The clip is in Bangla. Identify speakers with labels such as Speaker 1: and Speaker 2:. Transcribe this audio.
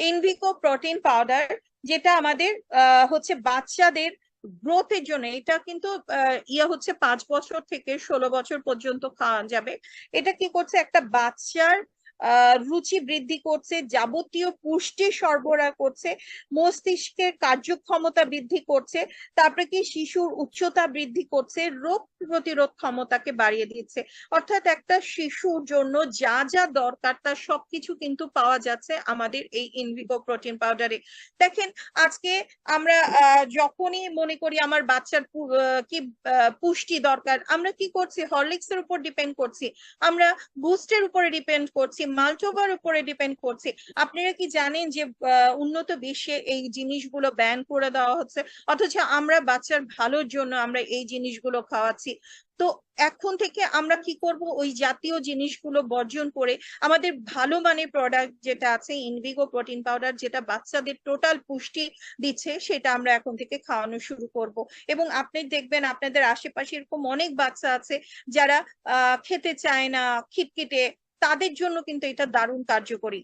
Speaker 1: ইনভিকো প্রোটিন পাউডার, যেটা আমাদের হচ্ছে বাচ্চাদের গ্রোথের জন্য। এটা কিন্তু হচ্ছে 5 বছর থেকে 16 বছর পর্যন্ত খাওয়া যাবে। এটা কি করছে, একটা বাচ্চার রুচি বৃদ্ধি করছে, যাবতীয় পুষ্টি সরবরাহ করছে, মস্তিষ্কের কার্যক্ষমতা বৃদ্ধি করছে, তারপরে কি শিশুর উচ্চতা বৃদ্ধি করছে, রোগ প্রতিরোধ ক্ষমতাকে বাড়িয়ে দিচ্ছে। অর্থাৎ একটা শিশুর জন্য যা যা দরকার তার সবকিছু কিন্তু পাওয়া যাচ্ছে আমাদের এই ইনভিগো প্রোটিন পাউডারে। দেখেন, আজকে আমরা যখনই মনে করি আমার বাচ্চার কি পুষ্টি দরকার, আমরা কি করছি, হরলিক্স এর উপর ডিপেন্ড করছি, আমরা বুস্টের উপরে ডিপেন্ড করছি, মাল্টোভার উপরে ডিপেন্ড করছি। আপনারা কি জানেন যে উন্নত বিশ্বে এই জিনিসগুলো ব্যান করে দেওয়া হচ্ছে, অথচ আমরা বাচ্চার ভালোর জন্য আমরা এই জিনিসগুলো খাওয়াচ্ছি। তো এখন থেকে আমরা কি করব, ওই জাতীয় জিনিসগুলো বর্জন করে আমাদের ভালো মানের প্রোডাক্ট যেটা আছে ইনভিগো প্রোটিন পাউডার, যেটা বাচ্চাদের টোটাল পুষ্টি দিচ্ছে, সেটা আমরা এখন থেকে খাওয়ানো শুরু করব। এবং আপনি দেখবেন আপনাদের আশেপাশে এরকম অনেক বাচ্চা আছে যারা খেতে চায় না, খিটখিটে, তাদের জন্য কিন্তু এটা দারুণ কার্যকরী।